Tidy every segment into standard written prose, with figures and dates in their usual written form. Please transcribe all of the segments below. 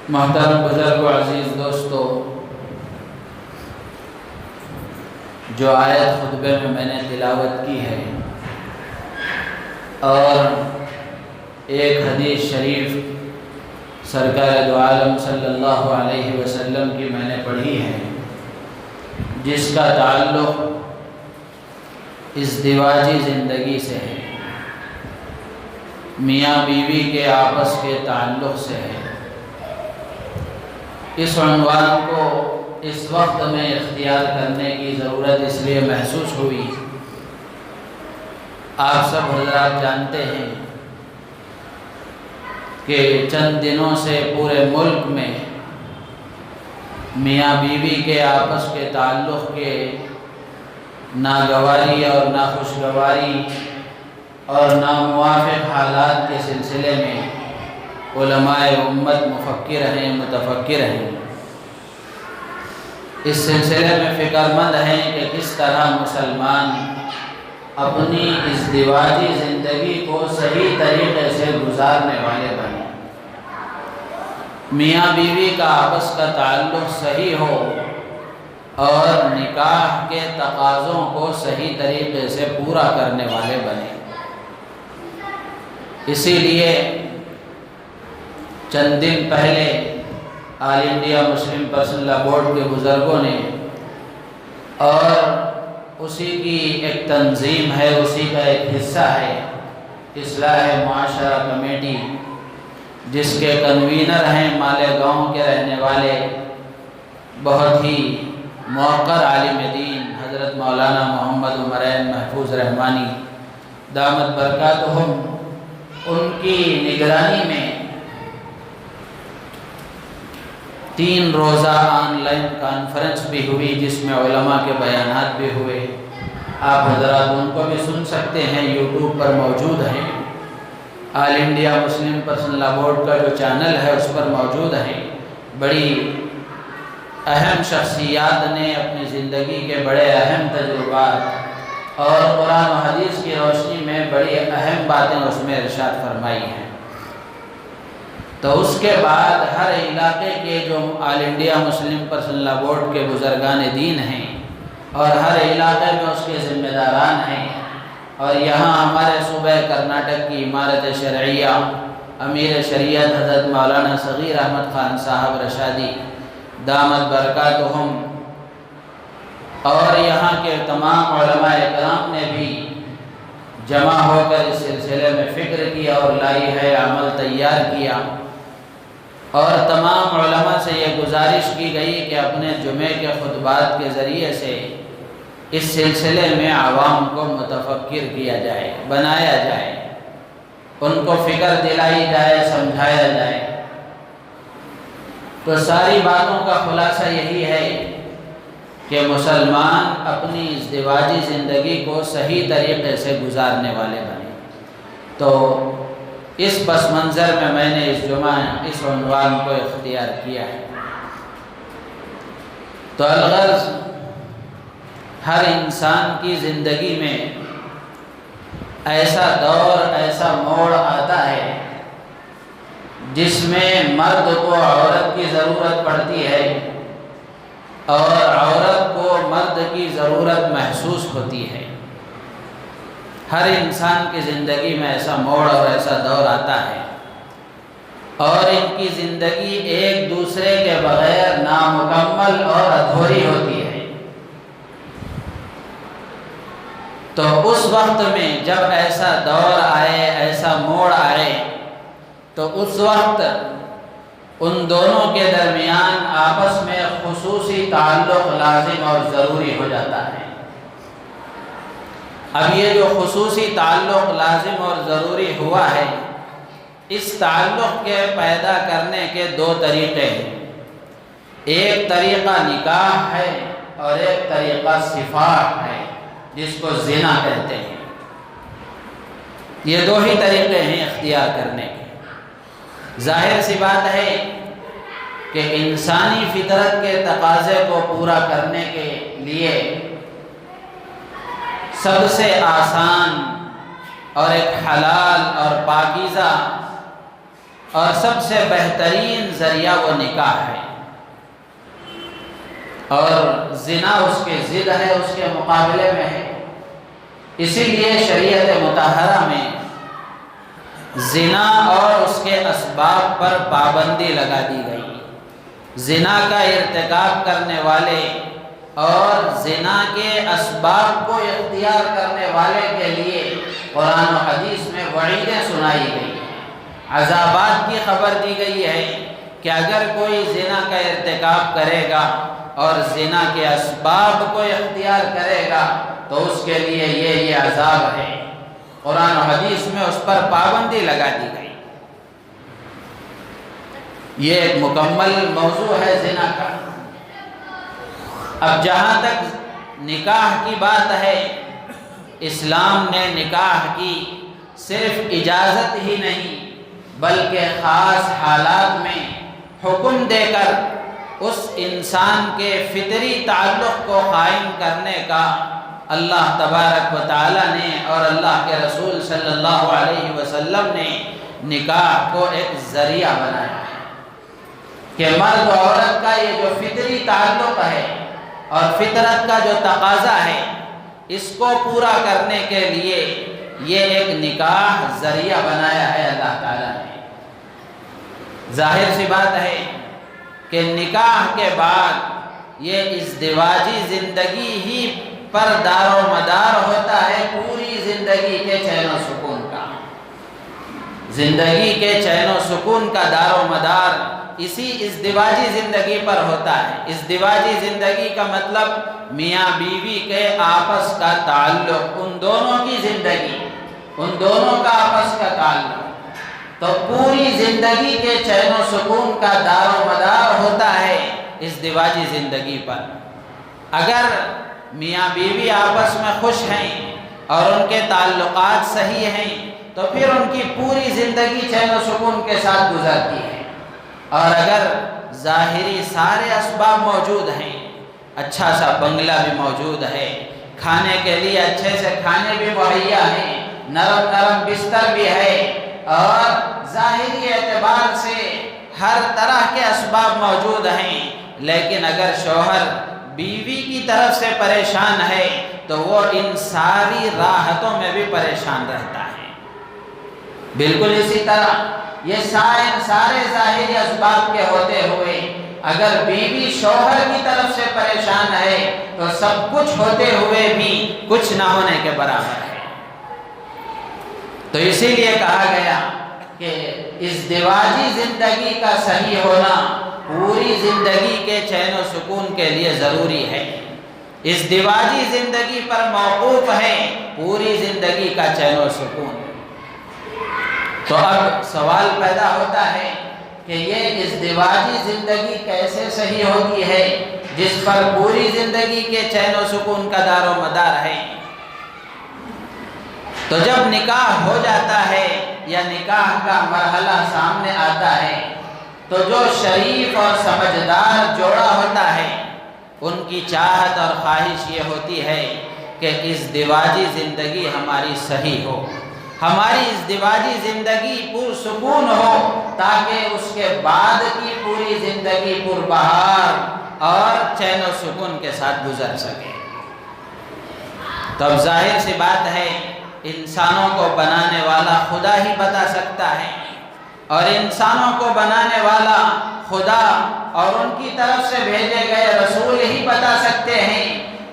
محترم بزرگ و عزیز دوستو، جو آیت خطبے میں نے تلاوت کی ہے اور ایک حدیث شریف سرکار دو عالم صلی اللہ علیہ وسلم کی میں نے پڑھی ہے، جس کا تعلق ازدواجی زندگی سے ہے، میاں بیوی کے آپس کے تعلق سے ہے۔ اس عنوان کو اس وقت میں اختیار کرنے کی ضرورت اس لیے محسوس ہوئی، آپ سب حضرات جانتے ہیں کہ چند دنوں سے پورے ملک میں میاں بیوی کے آپس کے تعلق کے ناگواری اور ناخوشگواری اور ناموافق حالات کے سلسلے میں علماء امت مفکر ہیں، متفکر ہیں، اس سلسلے میں فکر مند ہیں کہ کس طرح مسلمان اپنی ازدواجی زندگی کو صحیح طریقے سے گزارنے والے بنے، میاں بیوی کا آپس کا تعلق صحیح ہو اور نکاح کے تقاضوں کو صحیح طریقے سے پورا کرنے والے بنے۔ اسی لیے چند دن پہلے آل انڈیا مسلم پرسنل لا بورڈ کے بزرگوں نے، اور اسی کی ایک تنظیم ہے، اسی کا ایک حصہ ہے اصلاح معاشرہ کمیٹی، جس کے کنوینر ہیں مالیگاؤں کے رہنے والے بہت ہی موقر عالم دین حضرت مولانا محمد عمرین محفوظ رحمانی دامت برکاتہم، ان کی نگرانی میں 3 روزہ آن لائن کانفرنس بھی ہوئی، جس میں علماء کے بیانات بھی ہوئے۔ آپ حضرات ان کو بھی سن سکتے ہیں، یوٹیوب پر موجود ہیں، آل انڈیا مسلم پرسنل لا بورڈ کا جو چینل ہے اس پر موجود ہیں۔ بڑی اہم شخصیات نے اپنی زندگی کے بڑے اہم تجربات اور قرآن و حدیث کی روشنی میں بڑی اہم باتیں اس میں ارشاد فرمائی ہیں۔ تو اس کے بعد ہر علاقے کے جو آل انڈیا مسلم پرسنل لا بورڈ کے بزرگان دین ہیں اور ہر علاقے میں اس کے ذمہ داران ہیں، اور یہاں ہمارے صوبہ کرناٹک کی امارت شرعیہ امیر شریعت حضرت مولانا صغیر احمد خان صاحب رشادی دامت برکاتہم، اور یہاں کے تمام علماء اکرام نے بھی جمع ہو کر اس سلسلے میں فکر کیا اور لائی ہے عمل تیار کیا، اور تمام علماء سے یہ گزارش کی گئی کہ اپنے جمعے کے خطبات کے ذریعے سے اس سلسلے میں عوام کو متفکر کیا جائے، بنایا جائے، ان کو فکر دلائی جائے، سمجھایا جائے۔ تو ساری باتوں کا خلاصہ یہی ہے کہ مسلمان اپنی ازدواجی زندگی کو صحیح طریقے سے گزارنے والے بنے۔ تو اس پس منظر میں نے اس جمعہ اس عنوان کو اختیار کیا ہے۔ تو الغرض ہر انسان کی زندگی میں ایسا دور، ایسا موڑ آتا ہے جس میں مرد کو عورت کی ضرورت پڑتی ہے اور عورت کو مرد کی ضرورت محسوس ہوتی ہے۔ ہر انسان کی زندگی میں ایسا موڑ اور ایسا دور آتا ہے، اور ان کی زندگی ایک دوسرے کے بغیر نامکمل اور ادھوری ہوتی ہے۔ تو اس وقت میں جب ایسا دور آئے، ایسا موڑ آئے، تو اس وقت ان دونوں کے درمیان آپس میں خصوصی تعلق لازم اور ضروری ہو جاتا ہے۔ اب یہ جو خصوصی تعلق لازم اور ضروری ہوا ہے، اس تعلق کے پیدا کرنے کے 2 طریقے ہیں۔ ایک طریقہ نکاح ہے اور ایک طریقہ صفاح ہے، جس کو زنا کہتے ہیں۔ یہ 2 ہی طریقے ہیں اختیار کرنے کے۔ ظاہر سی بات ہے کہ انسانی فطرت کے تقاضے کو پورا کرنے کے لیے سب سے آسان اور ایک حلال اور پاکیزہ اور سب سے بہترین ذریعہ وہ نکاح ہے، اور زنا اس کے ضد ہے، اس کے مقابلے میں ہے۔ اسی لیے شریعت مطہرہ میں زنا اور اس کے اسباب پر پابندی لگا دی گئی۔ زنا کا ارتکاب کرنے والے اور زنا کے اسباب کو اختیار کرنے والے کے لیے قرآن و حدیث میں وعیدیں سنائی گئی ہیں، عذابات کی خبر دی گئی ہے کہ اگر کوئی زنا کا ارتکاب کرے گا اور زنا کے اسباب کو اختیار کرے گا تو اس کے لیے یہ عذاب ہے۔ قرآن و حدیث میں اس پر پابندی لگا دی گئی۔ یہ ایک مکمل موضوع ہے زنا کا۔ اب جہاں تک نکاح کی بات ہے، اسلام نے نکاح کی صرف اجازت ہی نہیں بلکہ خاص حالات میں حکم دے کر اس انسان کے فطری تعلق کو قائم کرنے کا اللہ تبارک و تعالی نے اور اللہ کے رسول صلی اللہ علیہ وسلم نے نکاح کو ایک ذریعہ بنایا ہے کہ مرد و عورت کا یہ جو فطری تعلق ہے اور فطرت کا جو تقاضا ہے، اس کو پورا کرنے کے لیے یہ ایک نکاح ذریعہ بنایا ہے اللہ تعالیٰ نے۔ ظاہر سی بات ہے کہ نکاح کے بعد یہ ازدواجی زندگی ہی پر دار و مدار ہوتا ہے، پوری زندگی کے چین و سکون کا۔ زندگی کے چین و سکون کا دار و مدار اسی ازدواجی زندگی پر ہوتا ہے۔ ازدواجی زندگی کا مطلب میاں بیوی کے آپس کا تعلق، ان دونوں کی زندگی، ان دونوں کا آپس کا تعلق۔ تو پوری زندگی کے چین و سکون کا دار و مدار ہوتا ہے ازدواجی زندگی پر۔ اگر میاں بیوی آپس میں خوش ہیں اور ان کے تعلقات صحیح ہیں تو پھر ان کی پوری زندگی چین و سکون کے ساتھ گزرتی ہے۔ اور اگر ظاہری سارے اسباب موجود ہیں، اچھا سا بنگلہ بھی موجود ہے، کھانے کے لیے اچھے سے کھانے بھی مہیا ہیں، نرم نرم بستر بھی ہے، اور ظاہری اعتبار سے ہر طرح کے اسباب موجود ہیں، لیکن اگر شوہر بیوی کی طرف سے پریشان ہے تو وہ ان ساری راحتوں میں بھی پریشان رہتا ہے۔ بالکل اسی طرح یہ سارے ظاہری اسباب کے ہوتے ہوئے اگر بیوی شوہر کی طرف سے پریشان ہے تو سب کچھ ہوتے ہوئے بھی کچھ نہ ہونے کے برابر ہے۔ تو اسی لیے کہا گیا کہ ازدواجی زندگی کا صحیح ہونا پوری زندگی کے چین و سکون کے لیے ضروری ہے۔ ازدواجی زندگی پر موقوف ہے پوری زندگی کا چین و سکون۔ تو اب سوال پیدا ہوتا ہے کہ یہ ازدواجی زندگی کیسے صحیح ہوتی ہے جس پر پوری زندگی کے چین و سکون کا دار و مدار ہے؟ تو جب نکاح ہو جاتا ہے یا نکاح کا مرحلہ سامنے آتا ہے تو جو شریف اور سمجھدار جوڑا ہوتا ہے ان کی چاہت اور خواہش یہ ہوتی ہے کہ ازدواجی زندگی ہماری صحیح ہو، ہماری ازدواجی زندگی پرسکون ہو، تاکہ اس کے بعد کی پوری زندگی پربہار اور چین و سکون کے ساتھ گزر سکے۔ تو اب ظاہر سی بات ہے انسانوں کو بنانے والا خدا ہی بتا سکتا ہے، اور انسانوں کو بنانے والا خدا اور ان کی طرف سے بھیجے گئے رسول ہی بتا سکتے ہیں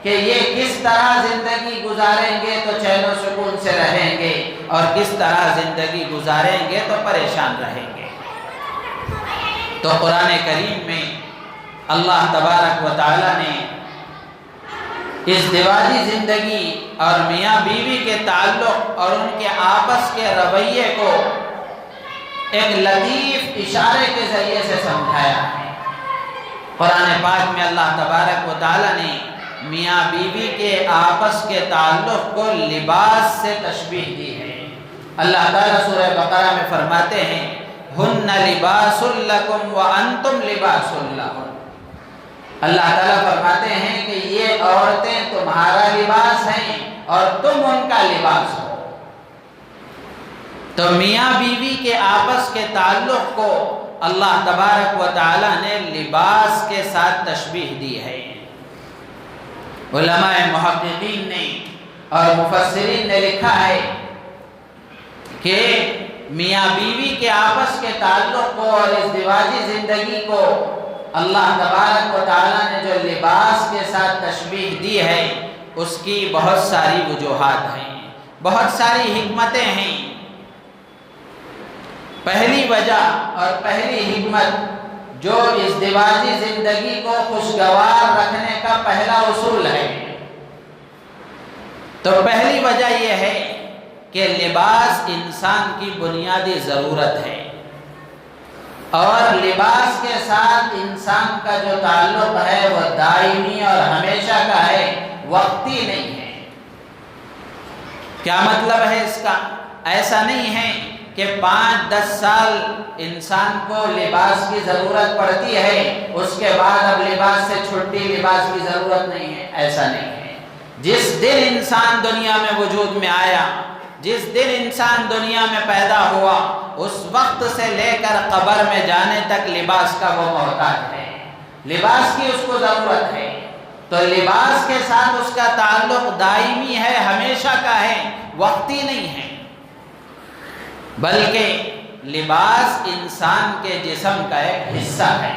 کہ یہ کس طرح زندگی گزاریں گے تو چین و سکون سے رہیں گے اور کس طرح زندگی گزاریں گے تو پریشان رہیں گے۔ تو قرآن کریم میں اللہ تبارک و تعالی نے ازدواجی زندگی اور میاں بیوی کے تعلق اور ان کے آپس کے رویے کو ایک لطیف اشارے کے ذریعے سے سمجھایا ہے۔ قرآن پاک میں اللہ تبارک و تعالی نے میاں بیوی کے آپس کے تعلق کو لباس سے تشبیہ دی ہے۔ اللہ تعالیٰ سورہ بقرہ میں فرماتے ہیں ہن لباس لکم وانتم لباس لہن۔ اللہ تعالیٰ فرماتے ہیں کہ یہ عورتیں تمہارا لباس ہیں اور تم ان کا لباس ہو۔ تو میاں بیوی کے آپس کے تعلق کو اللہ تبارک و تعالی نے لباس کے ساتھ تشبیہ دی ہے۔ علماء محققین نے اور مفسرین نے لکھا ہے کہ میاں بیوی کے آپس کے تعلق کو اور ازدواجی زندگی کو اللہ تبارک و تعالی نے جو لباس کے ساتھ تشبیہ دی ہے اس کی بہت ساری وجوہات ہیں، بہت ساری حکمتیں ہیں۔ پہلی وجہ اور پہلی حکمت جو ازدواجی زندگی کو خوشگوار رکھنے کا پہلا اصول ہے، تو پہلی وجہ یہ ہے کہ لباس انسان کی بنیادی ضرورت ہے، اور لباس کے ساتھ انسان کا جو تعلق ہے وہ دائمی اور ہمیشہ کا ہے، وقتی نہیں ہے۔ کیا مطلب ہے اس کا؟ ایسا نہیں ہے کہ 5-10 سال انسان کو لباس کی ضرورت پڑتی ہے، اس کے بعد اب لباس سے چھٹی، لباس کی ضرورت نہیں ہے، ایسا نہیں ہے۔ جس دن انسان دنیا میں وجود میں آیا، جس دن انسان دنیا میں پیدا ہوا، اس وقت سے لے کر قبر میں جانے تک لباس کا وہ محتاج ہے، لباس کی اس کو ضرورت ہے۔ تو لباس کے ساتھ اس کا تعلق دائمی ہے، ہمیشہ کا ہے، وقتی نہیں ہے، بلکہ لباس انسان کے جسم کا ایک حصہ ہے۔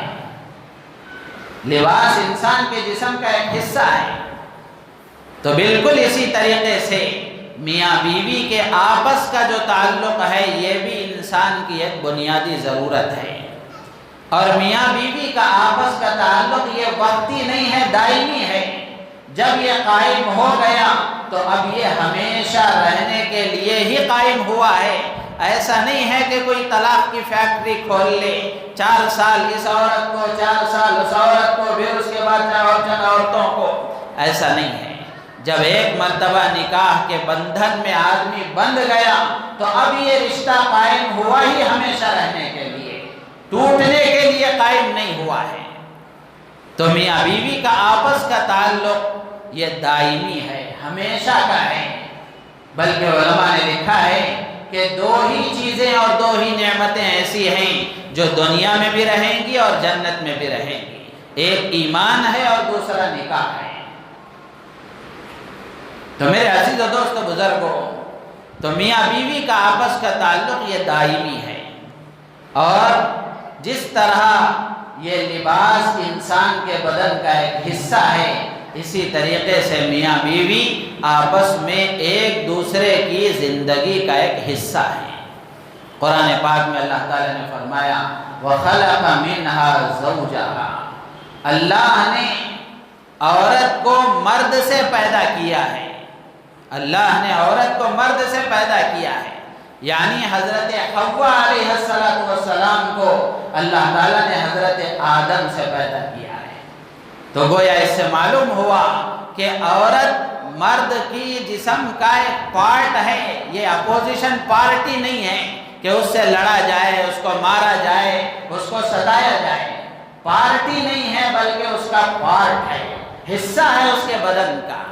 لباس انسان کے جسم کا ایک حصہ ہے۔ تو بالکل اسی طریقے سے میاں بیوی کے آپس کا جو تعلق ہے یہ بھی انسان کی ایک بنیادی ضرورت ہے، اور میاں بیوی کا آپس کا تعلق یہ وقتی نہیں ہے، دائمی ہے۔ جب یہ قائم ہو گیا تو اب یہ ہمیشہ رہنے کے لیے ہی قائم ہوا ہے۔ ایسا نہیں ہے کہ کوئی طلاق کی فیکٹری کھول لے، 4 سال اس عورت کو، 4 سال اس عورت کو، پھر اس کے بعد چند عورتوں کو، ایسا نہیں ہے۔ جب ایک مرتبہ نکاح کے بندھن میں آدمی بندھ گیا تو اب یہ رشتہ قائم ہوا ہی ہمیشہ رہنے کے لیے، ٹوٹنے کے لیے قائم نہیں ہوا ہے۔ تو میاں بیوی کا آپس کا تعلق یہ دائمی ہے، ہمیشہ کا ہے۔ بلکہ علماء نے لکھا ہے کہ 2 ہی چیزیں اور 2 ہی نعمتیں ایسی ہیں جو دنیا میں بھی رہیں گی اور جنت میں بھی رہیں گی، ایک ایمان ہے اور دوسرا نکاح ہے۔ تو میرے عزیز و دوست بزرگوں، تو میاں بیوی کا آپس کا تعلق یہ دائمی ہے، اور جس طرح یہ لباس انسان کے بدن کا ایک حصہ ہے، اسی طریقے سے میاں بیوی آپس میں ایک دوسرے کی زندگی کا ایک حصہ ہے۔ قرآن پاک میں اللہ تعالیٰ نے فرمایا وَخَلَقَ مِنْهَا زَوْجَهَا، اللہ نے عورت کو مرد سے پیدا کیا ہے، اللہ نے عورت کو مرد سے پیدا کیا ہے، یعنی حضرت حوا علیہ السلام کو اللہ تعالیٰ نے حضرت آدم سے پیدا کیا ہے۔ تو گویا اس سے معلوم ہوا کہ عورت مرد کی جسم کا ایک پارٹ ہے، یہ اپوزیشن پارٹی نہیں ہے کہ اس سے لڑا جائے، اس کو مارا جائے، اس کو ستایا جائے، پارٹی نہیں ہے بلکہ اس کا پارٹ ہے، حصہ ہے اس کے بدن کا۔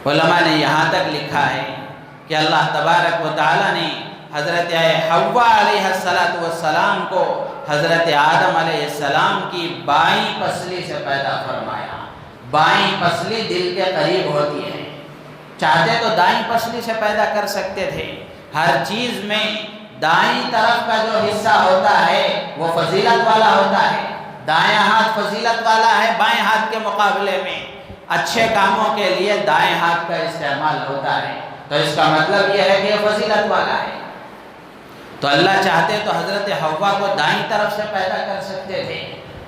علماء نے یہاں تک لکھا ہے کہ اللہ تبارک و تعالیٰ نے حضرت حوا علیہ السلام کو حضرت آدم علیہ السلام کی بائیں پسلی سے پیدا فرمایا۔ بائیں پسلی دل کے قریب ہوتی ہے، چاہتے تو دائیں پسلی سے پیدا کر سکتے تھے۔ ہر چیز میں دائیں طرف کا جو حصہ ہوتا ہے وہ فضیلت والا ہوتا ہے، دائیں ہاتھ فضیلت والا ہے بائیں ہاتھ کے مقابلے میں، اچھے کاموں کے لیے دائیں ہاتھ کا استعمال ہوتا ہے، تو اس کا مطلب یہ ہے کہ یہ فضیلت والا ہے۔ تو اللہ چاہتے تو حضرت حوا کو دائیں طرف سے پیدا کر سکتے تھے،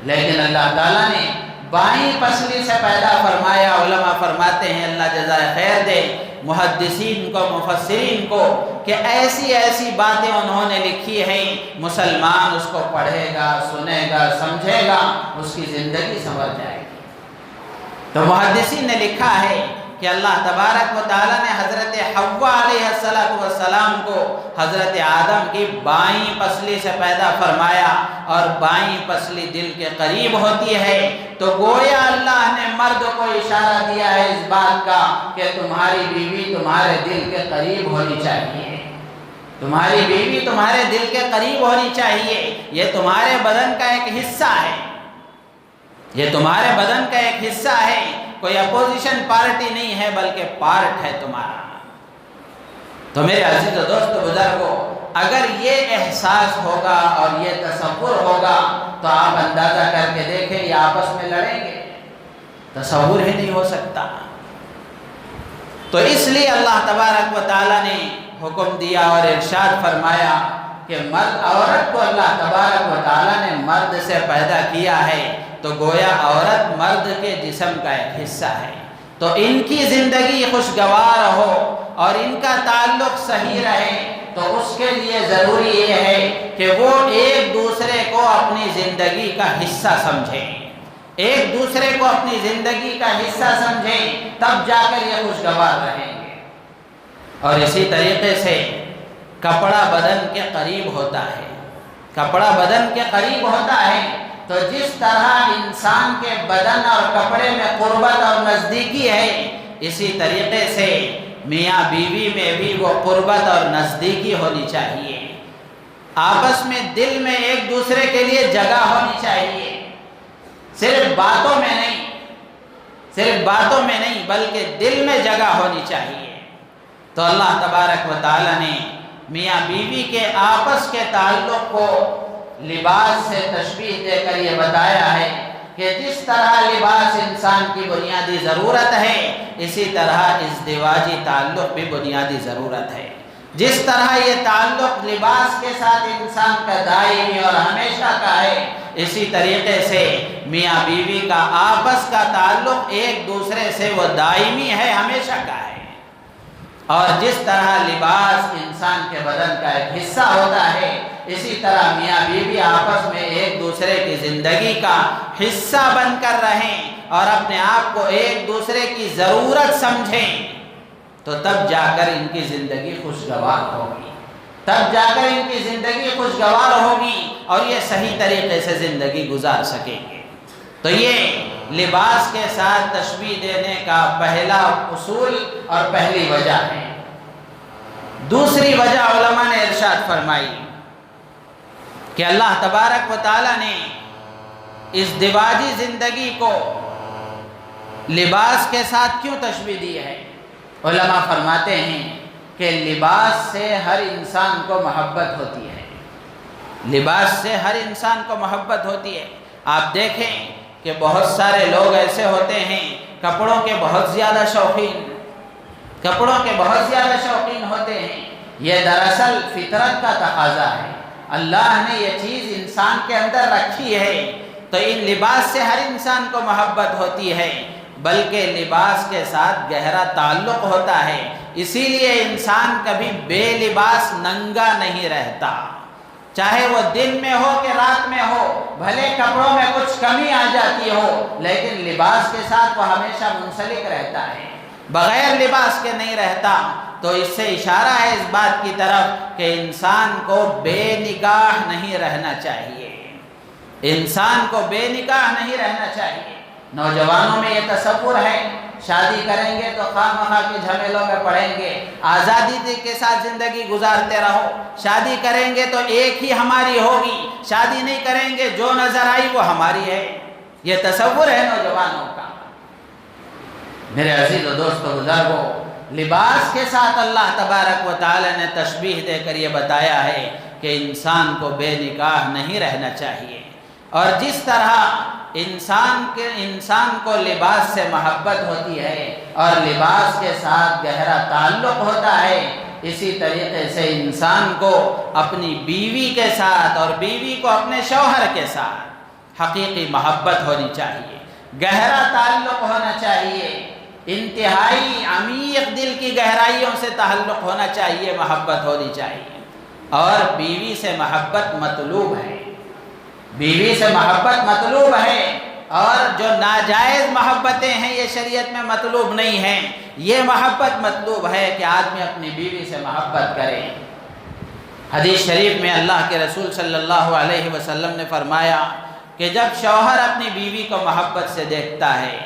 لیکن اللہ تعالیٰ نے بائیں پسلی سے پیدا فرمایا۔ علماء فرماتے ہیں اللہ جزائے خیر دے محدثین کو، مفسرین کو، کہ ایسی ایسی باتیں انہوں نے لکھی ہیں، مسلمان اس کو پڑھے گا، سنے گا، سمجھے گا، اس کی زندگی سنور جائے گی۔ تو محدثین نے لکھا ہے کہ اللہ تبارک و تعالیٰ نے حضرت حوا علیہ السلام کو حضرت آدم کی بائیں پسلی سے پیدا فرمایا، اور بائیں پسلی دل کے قریب ہوتی ہے، تو گویا اللہ نے مرد کو اشارہ دیا ہے اس بات کا کہ تمہاری بیوی تمہارے دل کے قریب ہونی چاہیے۔ تمہاری بیوی تمہارے دل کے قریب ہونی چاہیے، یہ تمہارے بدن کا ایک حصہ ہے، یہ تمہارے بدن کا ایک حصہ ہے، کوئی اپوزیشن پارٹی نہیں ہے بلکہ پارٹ ہے تمہارا۔ تو میرے عزیز و دوست بزرگوں، اگر یہ احساس ہوگا اور یہ تصور ہوگا تو آپ اندازہ کر کے دیکھیں یہ آپس میں لڑیں گے، تصور ہی نہیں ہو سکتا۔ تو اس لیے اللہ تبارک و تعالیٰ نے حکم دیا اور ارشاد فرمایا کہ مرد عورت کو اللہ تبارک و تعالیٰ نے مرد سے پیدا کیا ہے، تو گویا عورت مرد کے جسم کا ایک حصہ ہے، تو ان کی زندگی خوشگوار ہو اور ان کا تعلق صحیح رہے تو اس کے لیے ضروری یہ ہے کہ وہ ایک دوسرے کو اپنی زندگی کا حصہ سمجھیں، ایک دوسرے کو اپنی زندگی کا حصہ سمجھیں، تب جا کر یہ خوشگوار رہیں گے۔ اور اسی طریقے سے کپڑا بدن کے قریب ہوتا ہے، کپڑا بدن کے قریب ہوتا ہے، تو جس طرح انسان کے بدن اور کپڑے میں قربت اور نزدیکی ہے، اسی طریقے سے میاں بیوی میں بھی وہ قربت اور نزدیکی ہونی چاہیے، آپس میں دل میں ایک دوسرے کے لیے جگہ ہونی چاہیے، صرف باتوں میں نہیں، صرف باتوں میں نہیں بلکہ دل میں جگہ ہونی چاہیے۔ تو اللہ تبارک و تعالیٰ نے میاں بیوی کے آپس کے تعلق کو لباس سے تشبیہ دے کر یہ بتایا ہے کہ جس طرح لباس انسان کی بنیادی ضرورت ہے، اسی طرح ازدواجی تعلق بھی بنیادی ضرورت ہے۔ جس طرح یہ تعلق لباس کے ساتھ انسان کا دائمی اور ہمیشہ کا ہے، اسی طریقے سے میاں بیوی کا آپس کا تعلق ایک دوسرے سے وہ دائمی ہے، ہمیشہ کا ہے۔ اور جس طرح لباس انسان کے بدن کا ایک حصہ ہوتا ہے، اسی طرح میاں بیوی آپس میں ایک دوسرے کی زندگی کا حصہ بن کر رہیں اور اپنے آپ کو ایک دوسرے کی ضرورت سمجھیں، تو تب جا کر ان کی زندگی خوشگوار ہوگی، تب جا کر ان کی زندگی خوشگوار ہوگی اور یہ صحیح طریقے سے زندگی گزار سکیں گے۔ تو یہ لباس کے ساتھ تشبیہ دینے کا پہلا اصول اور پہلی وجہ ہے۔ دوسری وجہ علماء نے ارشاد فرمائی کہ اللہ تبارک و تعالیٰ نے ازدواجی زندگی کو لباس کے ساتھ کیوں تشبیہ دی ہے؟ علماء فرماتے ہیں کہ لباس سے ہر انسان کو محبت ہوتی ہے، لباس سے ہر انسان کو محبت ہوتی ہے۔ آپ دیکھیں کہ بہت سارے لوگ ایسے ہوتے ہیں کپڑوں کے بہت زیادہ شوقین، کپڑوں کے بہت زیادہ شوقین ہوتے ہیں۔ یہ دراصل فطرت کا تقاضا ہے، اللہ نے یہ چیز انسان کے اندر رکھی ہے، تو ان لباس سے ہر انسان کو محبت ہوتی ہے، بلکہ لباس کے ساتھ گہرا تعلق ہوتا ہے۔ اسی لیے انسان کبھی بے لباس ننگا نہیں رہتا، چاہے وہ دن میں ہو کہ رات میں ہو، بھلے کپڑوں میں کچھ کمی آ جاتی ہو لیکن لباس کے ساتھ وہ ہمیشہ منسلک رہتا ہے، بغیر لباس کے نہیں رہتا۔ تو اس سے اشارہ ہے اس بات کی طرف کہ انسان کو بے نکاح نہیں رہنا چاہیے، انسان کو بے نکاح نہیں رہنا چاہیے۔ نوجوانوں میں یہ تصور ہے شادی کریں گے تو خواہ مخواہ کے جھمیلوں میں پڑیں گے، آزادی کے ساتھ زندگی گزارتے رہو، شادی کریں گے تو ایک ہی ہماری ہوگی، شادی نہیں کریں گے جو نظر آئی وہ ہماری ہے، یہ تصور ہے نوجوانوں کا۔ میرے عزیز و دوست و بزرگوں، لباس کے ساتھ اللہ تبارک و تعالی نے تشبیہ دے کر یہ بتایا ہے کہ انسان کو بے نکاح نہیں رہنا چاہیے، اور جس طرح انسان کو لباس سے محبت ہوتی ہے اور لباس کے ساتھ گہرا تعلق ہوتا ہے، اسی طریقے سے انسان کو اپنی بیوی کے ساتھ اور بیوی کو اپنے شوہر کے ساتھ حقیقی محبت ہونی چاہیے، گہرا تعلق ہونا چاہیے، انتہائی عمیق دل کی گہرائیوں سے تعلق ہونا چاہیے، محبت ہونی چاہیے۔ اور بیوی سے محبت مطلوب ہے، بیوی سے محبت مطلوب ہے، اور جو ناجائز محبتیں ہیں یہ شریعت میں مطلوب نہیں ہیں، یہ محبت مطلوب ہے کہ آدمی اپنی بیوی سے محبت کرے۔ حدیث شریف میں اللہ کے رسول صلی اللہ علیہ وسلم نے فرمایا کہ جب شوہر اپنی بیوی کو محبت سے دیکھتا ہے،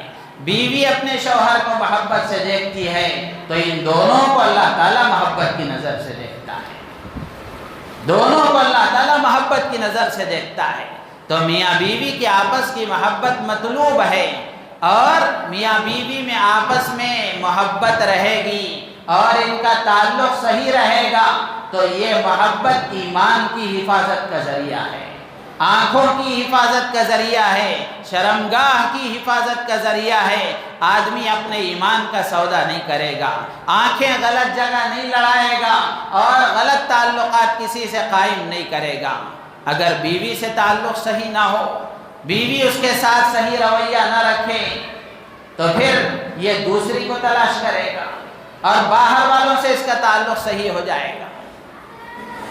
بیوی اپنے شوہر کو محبت سے دیکھتی ہے، تو ان دونوں کو اللہ تعالیٰ محبت کی نظر سے دیکھتا ہے۔ دونوں کو اللہ تعالیٰ محبت کی نظر سے دیکھتا ہے۔ تو میاں بیوی کی آپس کی محبت مطلوب ہے، اور میاں بیوی میں آپس میں محبت رہے گی اور ان کا تعلق صحیح رہے گا تو یہ محبت ایمان کی حفاظت کا ذریعہ ہے، آنکھوں کی حفاظت کا ذریعہ ہے، شرمگاہ کی حفاظت کا ذریعہ ہے۔ آدمی اپنے ایمان کا سودا نہیں کرے گا، آنکھیں غلط جگہ نہیں لڑائے گا اور غلط تعلقات کسی سے قائم نہیں کرے گا۔ اگر بیوی سے تعلق صحیح نہ ہو، بیوی اس کے ساتھ صحیح رویہ نہ رکھے، تو پھر یہ دوسری کو تلاش کرے گا اور باہر والوں سے اس کا تعلق صحیح ہو جائے گا۔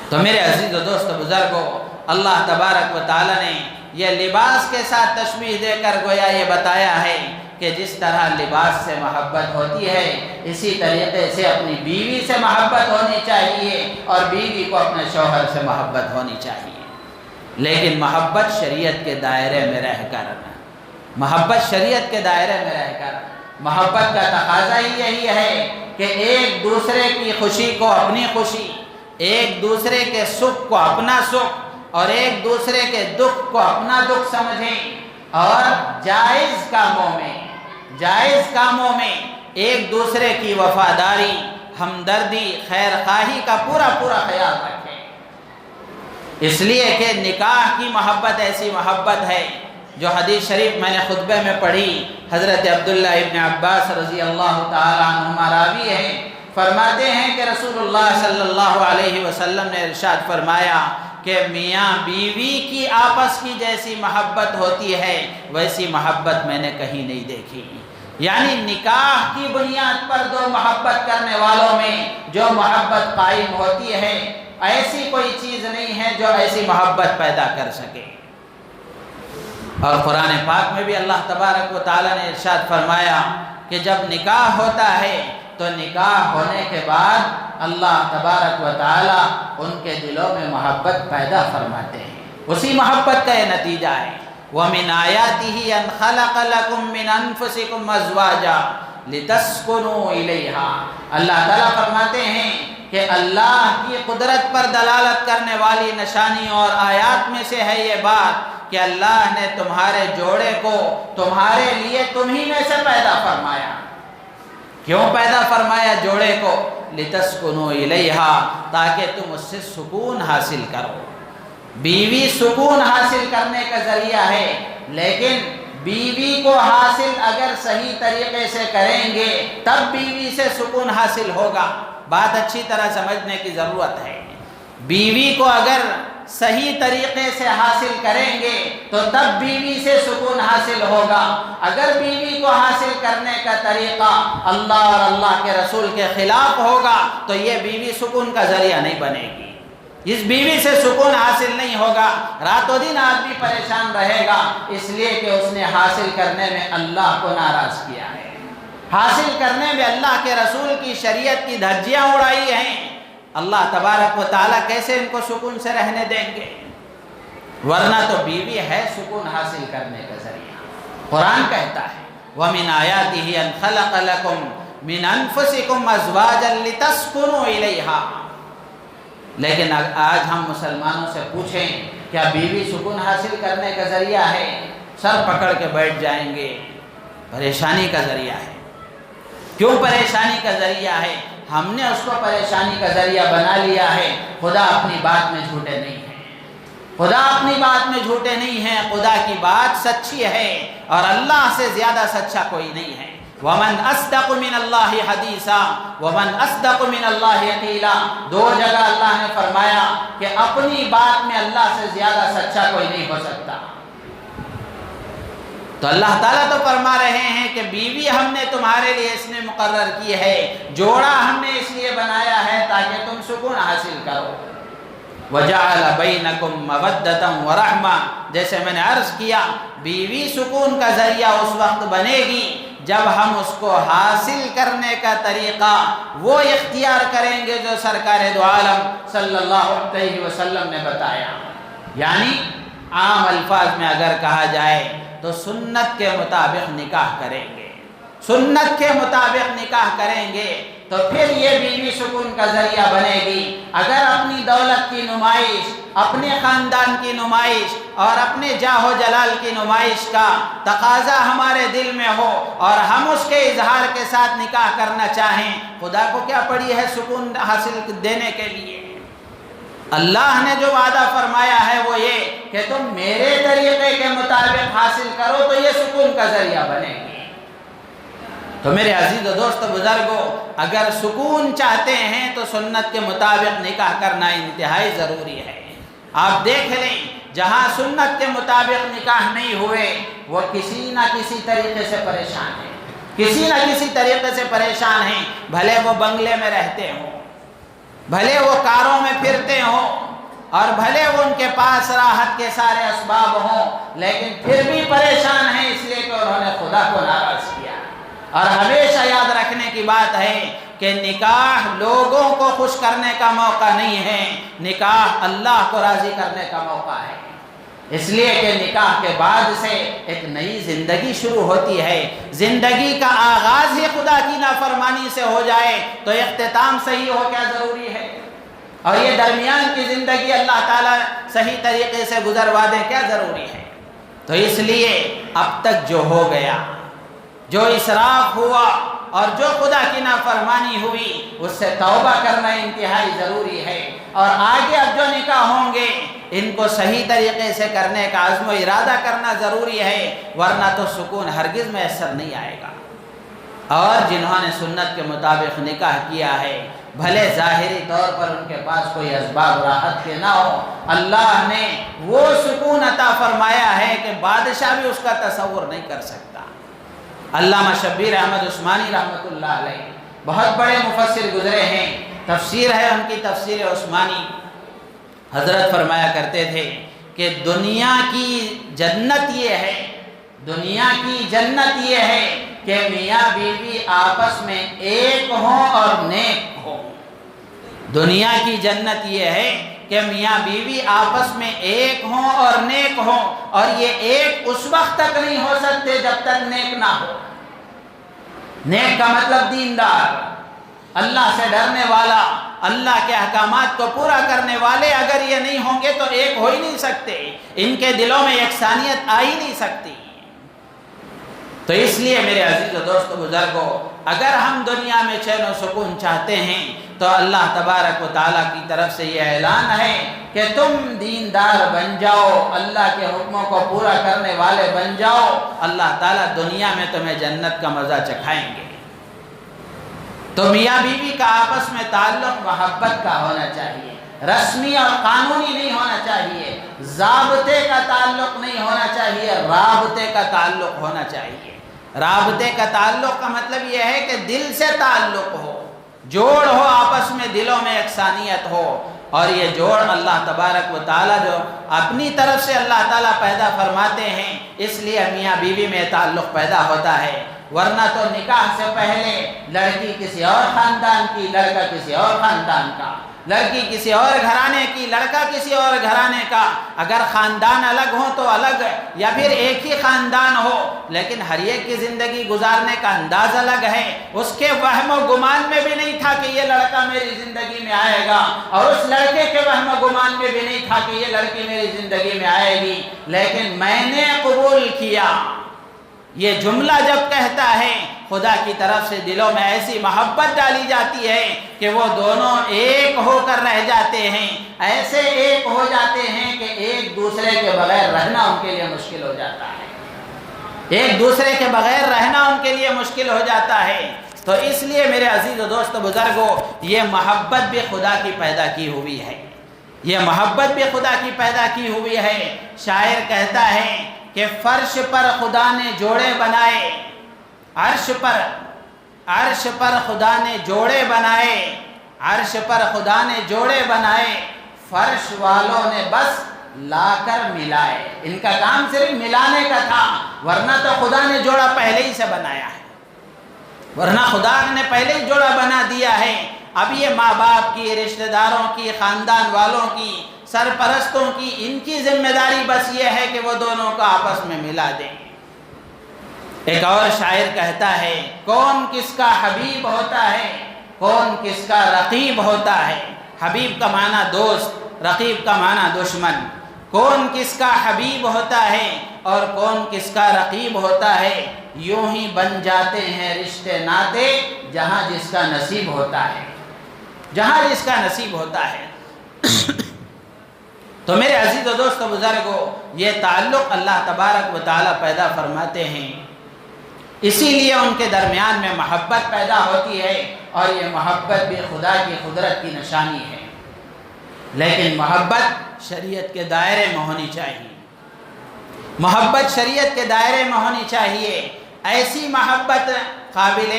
تو میرے عزیز و دوست بزرگوں، اللہ تبارک و تعالیٰ نے یہ لباس کے ساتھ تشبیہ دے کر گویا یہ بتایا ہے کہ جس طرح لباس سے محبت ہوتی ہے، اسی طریقے سے اپنی بیوی سے محبت ہونی چاہیے اور بیوی کو اپنے شوہر سے محبت ہونی چاہیے، لیکن محبت شریعت کے دائرے میں رہ کر، محبت شریعت کے دائرے میں رہ کر۔ محبت کا تقاضا ہی یہی ہے کہ ایک دوسرے کی خوشی کو اپنی خوشی، ایک دوسرے کے سکھ کو اپنا سکھ اور ایک دوسرے کے دکھ کو اپنا دکھ سمجھیں، اور جائز کاموں میں ایک دوسرے کی وفاداری، ہمدردی، خیر خواہی کا پورا خیال رکھیں۔ اس لیے کہ نکاح کی محبت ایسی محبت ہے جو حدیث شریف میں نے خطبے میں پڑھی، حضرت عبداللہ ابن عباس رضی اللہ تعالی عنہما راوی ہیں، فرماتے ہیں کہ رسول اللہ صلی اللہ علیہ وسلم نے ارشاد فرمایا کہ میاں بیوی کی آپس کی جیسی محبت ہوتی ہے ویسی محبت میں نے کہیں نہیں دیکھی۔ یعنی نکاح کی بنیاد پر دو محبت کرنے والوں میں جو محبت قائم ہوتی ہے، ایسی کوئی چیز نہیں ہے جو ایسی محبت پیدا کر سکے۔ اور قرآن پاک میں بھی اللہ تبارک و تعالیٰ نے ارشاد فرمایا کہ جب نکاح ہوتا ہے تو نکاح ہونے کے بعد اللہ تبارک و تعالیٰ ان کے دلوں میں محبت پیدا فرماتے ہیں، اسی محبت کا یہ نتیجہ ہے۔ وَمِنْ آيَاتِهِ أَنْ خَلَقَ لَكُم مِّنْ أَنفُسِكُمْ أَزْوَاجًا لِتَسْكُنُوا إِلَيْهَا۔ اللہ تعالیٰ فرماتے ہیں کہ اللہ کی قدرت پر دلالت کرنے والی نشانی اور آیات میں سے ہے یہ بات کہ اللہ نے تمہارے جوڑے کو تمہارے لیے تمہیں میں سے پیدا فرمایا۔ کیوں پیدا فرمایا جوڑے کو؟ لِتَسْكُنُوا إِلَيْهَا، تاکہ تم اس سے سکون حاصل کرو۔ بیوی سکون حاصل کرنے کا ذریعہ ہے، لیکن بیوی کو حاصل اگر صحیح طریقے سے کریں گے تب بیوی سے سکون حاصل ہوگا۔ بات اچھی طرح سمجھنے کی ضرورت ہے۔ بیوی کو اگر صحیح طریقے سے حاصل کریں گے تو تب بیوی سے سکون حاصل ہوگا۔ اگر بیوی کو حاصل کرنے کا طریقہ اللہ اور اللہ کے رسول کے خلاف ہوگا تو یہ بیوی سکون کا ذریعہ نہیں بنے گی، اس بیوی سے سکون حاصل نہیں ہوگا، رات و دن آدمی پریشان رہے گا، اس لیے کہ اس نے حاصل کرنے میں اللہ کو ناراض کیا ہے، حاصل کرنے میں اللہ کے رسول کی شریعت کی دھجیاں اڑائی ہیں۔ اللہ تبارک و تعالیٰ کیسے ان کو سکون سے رہنے دیں گے؟ ورنہ تو بیوی ہے سکون حاصل کرنے کا ذریعہ۔ قرآن کہتا ہے وَمِنْ آيَاتِهِ أَنْ خَلَقَ لَكُم مِّنْ أَنفُسِكُمْ أَزْوَاجًا لِتَسْكُنُوا إِلَيْهَا۔ لیکن آج ہم مسلمانوں سے پوچھیں کیا بیوی سکون حاصل کرنے کا ذریعہ ہے؟ سر پکڑ کے بیٹھ جائیں گے، پریشانی کا ذریعہ ہے۔ کیوں پریشانی کا ذریعہ ہے؟ ہم نے اس کو پریشانی کا ذریعہ بنا لیا ہے۔ خدا اپنی بات میں جھوٹے نہیں ہیں، خدا اپنی بات میں جھوٹے نہیں ہیں، خدا کی بات سچی ہے اور اللہ سے زیادہ سچا کوئی نہیں ہے۔ وَمَنْ أَصْدَقُ مِنَ اللَّهِ حَدِيثًا وَمَنْ أَصْدَقُ مِنَ اللَّهِ قِيلًا۔ دو جگہ اللہ نے فرمایا کہ اپنی بات میں اللہ سے زیادہ سچا کوئی نہیں ہو سکتا۔ تو اللہ تعالیٰ تو فرما رہے ہیں کہ بیوی ہم نے تمہارے لیے اس نے مقرر کی ہے، جوڑا ہم نے اس لیے بنایا ہے تاکہ تم سکون حاصل کرو۔ وَجَعَلَ بَيْنَكُمْ مَوَدَّةً وَرَحْمَةً، جیسے میں نے عرض کیا بیوی سکون کا ذریعہ اس وقت بنے گی جب ہم اس کو حاصل کرنے کا طریقہ وہ اختیار کریں گے جو سرکار دو عالم صلی اللہ علیہ وسلم نے بتایا۔ یعنی عام الفاظ میں اگر کہا جائے تو سنت کے مطابق نکاح کریں گے، سنت کے مطابق نکاح کریں گے تو تو پھر یہ بیوی سکون کا ذریعہ بنے گی۔ اگر اپنی دولت کی نمائش، اپنے خاندان کی نمائش اور اپنے جاہ و جلال کی نمائش کا تقاضا ہمارے دل میں ہو اور ہم اس کے اظہار کے ساتھ نکاح کرنا چاہیں، خدا کو کیا پڑی ہے سکون حاصل دینے کے لیے؟ اللہ نے جو وعدہ فرمایا ہے وہ یہ کہ تم میرے طریقے کے مطابق حاصل کرو تو یہ سکون کا ذریعہ بنے گی۔ تو میرے عزیز و دوست بزرگوں، اگر سکون چاہتے ہیں تو سنت کے مطابق نکاح کرنا انتہائی ضروری ہے۔ آپ دیکھ لیں جہاں سنت کے مطابق نکاح نہیں ہوئے وہ کسی نہ کسی طریقے سے پریشان ہیں، کسی نہ کسی طریقے سے پریشان ہیں، بھلے وہ بنگلے میں رہتے ہوں، بھلے وہ کاروں میں پھرتے ہوں اور بھلے وہ ان کے پاس راحت کے سارے اسباب ہوں، لیکن پھر بھی پریشان ہیں اس لیے کہ انہوں نے خدا کو ناراض کیا۔ اور ہمیشہ یاد رکھنے کی بات ہے کہ نکاح لوگوں کو خوش کرنے کا موقع نہیں ہے، نکاح اللہ کو راضی کرنے کا موقع ہے۔ اس لیے کہ نکاح کے بعد سے ایک نئی زندگی شروع ہوتی ہے۔ زندگی کا آغاز ہی خدا کی نافرمانی سے ہو جائے تو اختتام صحیح ہو کیا ضروری ہے؟ اور یہ درمیان کی زندگی اللہ تعالیٰ صحیح طریقے سے گزروا دے کیا ضروری ہے؟ تو اس لیے اب تک جو ہو گیا، جو اسراف ہوا اور جو خدا کی نافرمانی ہوئی اس سے توبہ کرنا انتہائی ضروری ہے۔ اور آگے اب جو نکاح ہوں گے ان کو صحیح طریقے سے کرنے کا عزم و ارادہ کرنا ضروری ہے، ورنہ تو سکون ہرگز میسر نہیں آئے گا۔ اور جنہوں نے سنت کے مطابق نکاح کیا ہے بھلے ظاہری طور پر ان کے پاس کوئی اسباب راحت کے نہ ہو، اللہ نے وہ سکون عطا فرمایا ہے کہ بادشاہ بھی اس کا تصور نہیں کر سکتا۔ علامہ شبیر احمد عثمانی رحمۃ اللہ علیہ بہت بڑے مفسر گزرے ہیں، تفسیر ہے ان کی تفسیر عثمانی۔ حضرت فرمایا کرتے تھے کہ دنیا کی جنت یہ ہے، دنیا کی جنت یہ ہے کہ میاں بیوی آپس میں ایک ہوں اور نیک ہوں۔ دنیا کی جنت یہ ہے کہ میاں بیوی آپس میں ایک ہوں اور نیک ہوں، اور یہ ایک اس وقت تک نہیں ہو سکتے جب تک نیک نہ ہو۔ نیک کا مطلب دیندار، اللہ سے ڈرنے والا، اللہ کے احکامات کو پورا کرنے والے اگر یہ نہیں ہوں گے تو ایک ہو ہی نہیں سکتے، ان کے دلوں میں یکسانیت آ ہی نہیں سکتی۔ تو اس لیے میرے عزیز و دوست بزرگوں، اگر ہم دنیا میں چین و سکون چاہتے ہیں تو اللہ تبارک و تعالیٰ کی طرف سے یہ اعلان ہے کہ تم دیندار بن جاؤ، اللہ کے حکموں کو پورا کرنے والے بن جاؤ، اللہ تعالیٰ دنیا میں تمہیں جنت کا مزہ چکھائیں گے۔ تو میاں بیوی کا آپس میں تعلق محبت کا ہونا چاہیے، رسمی اور قانونی نہیں ہونا چاہیے، ضابطے کا تعلق نہیں ہونا چاہیے، رابطے کا تعلق ہونا چاہیے۔ رابطے کا تعلق کا مطلب یہ ہے کہ دل سے تعلق ہو، جوڑ ہو، آپس میں دلوں میں یکسانیت ہو، اور یہ جوڑ اللہ تبارک و تعالیٰ جو اپنی طرف سے اللہ تعالیٰ پیدا فرماتے ہیں، اس لیے میاں بیوی میں تعلق پیدا ہوتا ہے۔ ورنہ تو نکاح سے پہلے لڑکی کسی اور خاندان کی، لڑکا کسی اور خاندان کا، لڑکی کسی اور گھرانے کی، لڑکا کسی اور گھرانے کا، اگر خاندان الگ ہو تو الگ، یا پھر ایک ہی خاندان ہو لیکن ہر ایک کی زندگی گزارنے کا انداز الگ ہے۔ اس کے وہم و گمان میں بھی نہیں تھا کہ یہ لڑکا میری زندگی میں آئے گا، اور اس لڑکے کے وہم و گمان میں بھی نہیں تھا کہ یہ لڑکی میری زندگی میں آئے گی، لیکن میں نے قبول کیا۔ یہ جملہ جب کہتا ہے خدا کی طرف سے دلوں میں ایسی محبت ڈالی جاتی ہے کہ وہ دونوں ایک ہو کر رہ جاتے ہیں، ایسے ایک ہو جاتے ہیں کہ ایک دوسرے کے بغیر رہنا ان کے لیے مشکل ہو جاتا ہے، ایک دوسرے کے بغیر رہنا ان کے لیے مشکل ہو جاتا ہے۔ تو اس لیے میرے عزیز و دوست بزرگوں، یہ محبت بھی خدا کی پیدا کی ہوئی ہے، یہ محبت بھی خدا کی پیدا کی ہوئی ہے۔ شاعر کہتا ہے کہ فرش پر خدا نے جوڑے بنائے، عرش پر خدا نے جوڑے بنائے، عرش پر خدا نے جوڑے بنائے، فرش والوں نے بس لا کر ملائے۔ ان کا کام صرف ملانے کا تھا، ورنہ تو خدا نے جوڑا پہلے ہی سے بنایا ہے، ورنہ خدا نے پہلے ہی جوڑا بنا دیا ہے۔ اب یہ ماں باپ کی، رشتہ داروں کی، خاندان والوں کی، سرپرستوں کی، ان کی ذمہ داری بس یہ ہے کہ وہ دونوں کو آپس میں ملا دیں۔ ایک اور شاعر کہتا ہے کون کس کا حبیب ہوتا ہے، کون کس کا رقیب ہوتا ہے۔ حبیب کا معنی دوست، رقیب کا معنی دشمن۔ کون کس کا حبیب ہوتا ہے اور کون کس کا رقیب ہوتا ہے، یوں ہی بن جاتے ہیں رشتے ناتے جہاں جس کا نصیب ہوتا ہے، جہاں جس کا نصیب ہوتا ہے۔ تو میرے عزیز و دوست و بزرگو، یہ تعلق اللہ تبارک و تعالیٰ پیدا فرماتے ہیں، اسی لیے ان کے درمیان میں محبت پیدا ہوتی ہے، اور یہ محبت بھی خدا کی قدرت کی نشانی ہے۔ لیکن محبت شریعت کے دائرے میں ہونی چاہیے، محبت شریعت کے دائرے میں ہونی چاہیے۔ ایسی محبت قابل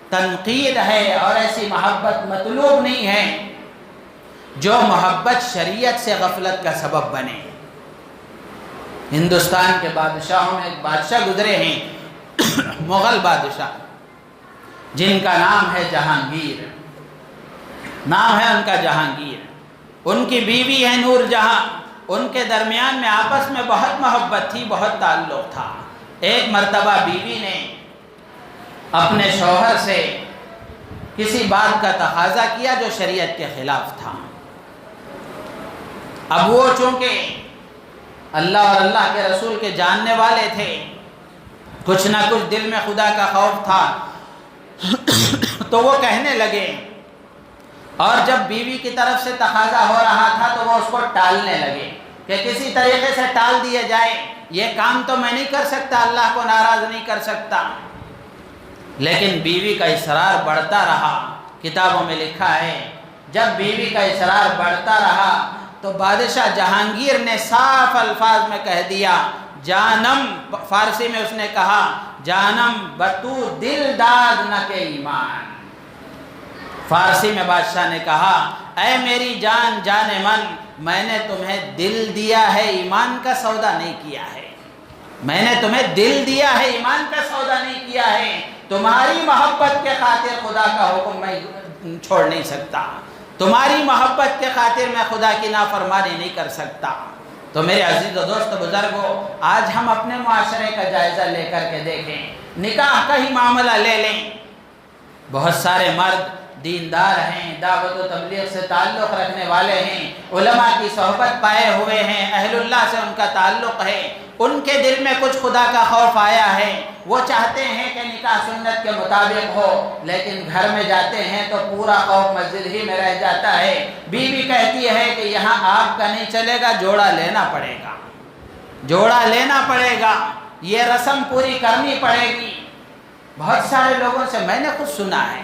تنقید ہے اور ایسی محبت مطلوب نہیں ہے جو محبت شریعت سے غفلت کا سبب بنے۔ ہندوستان کے بادشاہوں میں ایک بادشاہ گزرے ہیں، مغل بادشاہ، جن کا نام ہے جہانگیر، نام ہے ان کا جہانگیر۔ ان کی بیوی ہے نور جہاں، ان کے درمیان میں آپس میں بہت محبت تھی، بہت تعلق تھا۔ ایک مرتبہ بیوی نے اپنے شوہر سے کسی بات کا تقاضا کیا جو شریعت کے خلاف تھا۔ اب وہ چونکہ اللہ اور اللہ کے رسول کے جاننے والے تھے، کچھ نہ کچھ دل میں خدا کا خوف تھا، تو وہ کہنے لگے، اور جب بیوی کی طرف سے تقاضا ہو رہا تھا تو وہ اس کو ٹالنے لگے کہ کسی طریقے سے ٹال دیا جائے، یہ کام تو میں نہیں کر سکتا، اللہ کو ناراض نہیں کر سکتا۔ لیکن بیوی کا اصرار بڑھتا رہا۔ کتابوں میں لکھا ہے جب بیوی کا اصرار بڑھتا رہا تو بادشاہ جہانگیر نے صاف الفاظ میں کہہ دیا، جانم، فارسی میں اس نے کہا، جانم بتو دل داد نہ کے ایمان۔ فارسی میں بادشاہ نے کہا، اے میری جان، جان من، میں نے تمہیں دل دیا ہے، ایمان کا سودا نہیں کیا ہے۔ میں نے تمہیں دل دیا ہے، ایمان کا سودا نہیں کیا ہے۔ تمہاری محبت کے خاطر خدا کا حکم میں چھوڑ نہیں سکتا، تمہاری محبت کے خاطر میں خدا کی نافرمانی نہیں کر سکتا۔ تو میرے عزیز و دوست بزرگو، آج ہم اپنے معاشرے کا جائزہ لے کر کے دیکھیں، نکاح کا ہی معاملہ لے لیں۔ بہت سارے مرد دیندار ہیں، دعوت و تبلیغ سے تعلق رکھنے والے ہیں، علماء کی صحبت پائے ہوئے ہیں، اہل اللہ سے ان کا تعلق ہے، ان کے دل میں کچھ خدا کا خوف آیا ہے، وہ چاہتے ہیں کہ نکاح سنت کے مطابق ہو، لیکن گھر میں جاتے ہیں تو پورا خوف مسجد ہی میں رہ جاتا ہے۔ بیوی کہتی ہے کہ یہاں آپ کا نہیں چلے گا، جوڑا لینا پڑے گا، جوڑا لینا پڑے گا، یہ رسم پوری کرنی پڑے گی۔ بہت سارے لوگوں سے میں نے خود سنا ہے،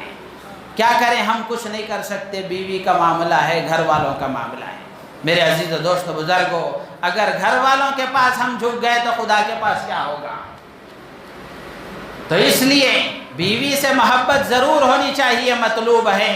کیا کریں، ہم کچھ نہیں کر سکتے، بیوی کا معاملہ ہے، گھر والوں کا معاملہ ہے۔ میرے عزیز و دوست و بزرگو، اگر گھر والوں کے پاس ہم جھک گئے تو خدا کے پاس کیا ہوگا؟ تو اس لیے بیوی سے محبت ضرور ہونی چاہیے، مطلوب ہے،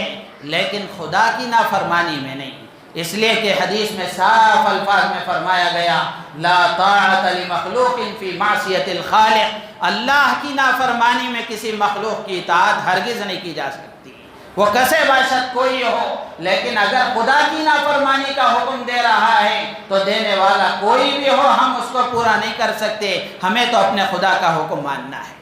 لیکن خدا کی نافرمانی میں نہیں۔ اس لیے کہ حدیث میں صاف الفاظ میں فرمایا گیا، لا طاعت لمخلوق فی معصیت الخالق، اللہ کی نافرمانی میں کسی مخلوق کی اطاعت ہرگز نہیں کی جا سکتی، وہ کسے باشد کوئی ہو۔ لیکن اگر خدا کی نافرمانی کا حکم دے رہا ہے تو دینے والا کوئی بھی ہو، ہم اس کو پورا نہیں کر سکتے، ہمیں تو اپنے خدا کا حکم ماننا ہے۔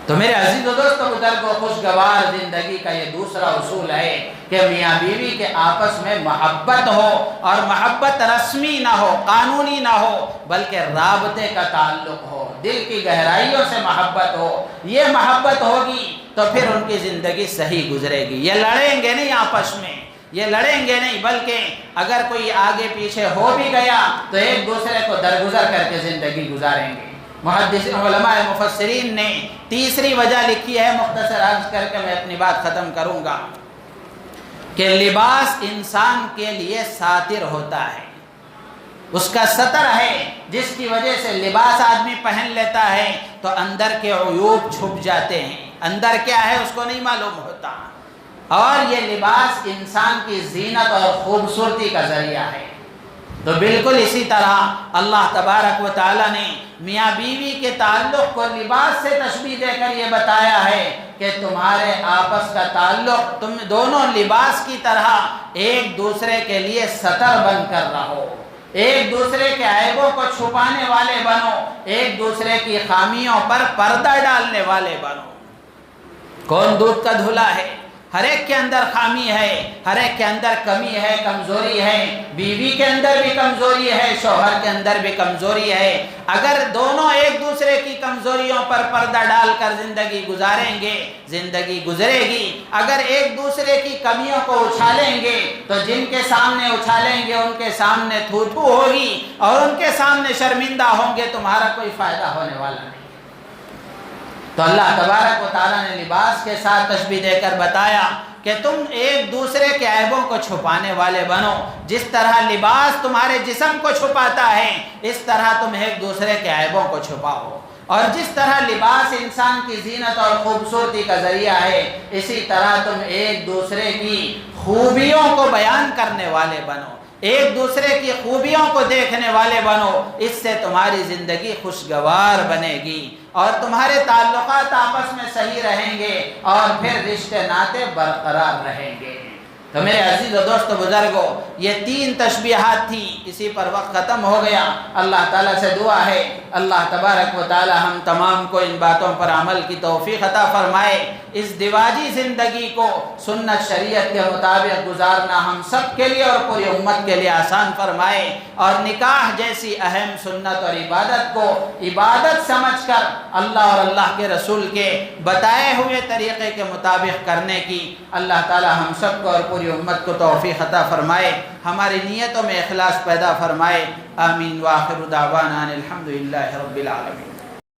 تو میرے عزیز و دوست و بزرگو، خوشگوار زندگی کا یہ دوسرا اصول ہے کہ میاں بیوی کے آپس میں محبت ہو، اور محبت رسمی نہ ہو، قانونی نہ ہو، بلکہ رابطے کا تعلق ہو، دل کی گہرائیوں سے محبت ہو۔ یہ محبت ہوگی تو پھر ان کی زندگی صحیح گزرے گی۔ یہ لڑیں گے نہیں آپس میں، یہ لڑیں گے نہیں، بلکہ اگر کوئی آگے پیچھے ہو بھی گیا تو ایک دوسرے کو درگزر کر کے زندگی گزاریں گے۔ محدثین علماء مفسرین نے تیسری وجہ لکھی ہے، مختصر عرض کر کے میں اپنی بات ختم کروں گا، کہ لباس انسان کے لیے ساتر ہوتا ہے، اس کا ستر ہے، جس کی وجہ سے لباس آدمی پہن لیتا ہے تو اندر کے عیوب چھپ جاتے ہیں، اندر کیا ہے اس کو نہیں معلوم ہوتا، اور یہ لباس انسان کی زینت اور خوبصورتی کا ذریعہ ہے۔ تو بالکل اسی طرح اللہ تبارک و تعالیٰ نے میاں بیوی کے تعلق کو لباس سے تشبیہ دے کر یہ بتایا ہے کہ تمہارے آپس کا تعلق، تم دونوں لباس کی طرح ایک دوسرے کے لیے ستر بن کر رہو، ایک دوسرے کے عیبوں کو چھپانے والے بنو، ایک دوسرے کی خامیوں پر پردہ ڈالنے والے بنو۔ کون دودھ کا دھلا ہے؟ ہر ایک کے اندر خامی ہے، ہر ایک کے اندر کمی ہے، کمزوری ہے، بیوی کے اندر بھی کمزوری ہے، شوہر کے اندر بھی کمزوری ہے۔ اگر دونوں ایک دوسرے کی کمزوریوں پر پردہ ڈال کر زندگی گزاریں گے، زندگی گزرے گی۔ اگر ایک دوسرے کی کمیوں کو اچھالیں گے تو جن کے سامنے اچھالیں گے ان کے سامنے تھو تھو ہوگی، اور ان کے سامنے شرمندہ ہوں گے، تمہارا کوئی فائدہ ہونے والا نہیں۔ تو اللہ تبارک و تعالیٰ نے لباس کے ساتھ تشبیہ دے کر بتایا کہ تم ایک دوسرے کے عیبوں کو چھپانے والے بنو۔ جس طرح لباس تمہارے جسم کو چھپاتا ہے، اس طرح تم ایک دوسرے کے عیبوں کو چھپاؤ، اور جس طرح لباس انسان کی زینت اور خوبصورتی کا ذریعہ ہے، اسی طرح تم ایک دوسرے کی خوبیوں کو بیان کرنے والے بنو، ایک دوسرے کی خوبیوں کو دیکھنے والے بنو۔ اس سے تمہاری زندگی خوشگوار بنے گی، اور تمہارے تعلقات آپس میں صحیح رہیں گے، اور پھر رشتے ناطے برقرار رہیں گے۔ تو میرے عزیز و دوست و بزرگوں، یہ 3 تشبیہات تھی، اسی پر وقت ختم ہو گیا۔ اللہ تعالیٰ سے دعا ہے اللہ تبارک و تعالیٰ ہم تمام کو ان باتوں پر عمل کی توفیق عطا فرمائے۔ اس دیواجی زندگی کو سنت شریعت کے مطابق گزارنا ہم سب کے لیے اور پوری امت کے لیے آسان فرمائے، اور نکاح جیسی اہم سنت اور عبادت کو عبادت سمجھ کر اللہ اور اللہ کے رسول کے بتائے ہوئے طریقے کے مطابق کرنے کی اللہ تعالیٰ ہم سب کو اور پوری امت کو توفیق عطا فرمائے، ہماری نیتوں میں اخلاص پیدا فرمائے۔ آمین۔ وآخر دعوانا ان الحمد للہ رب العالمین۔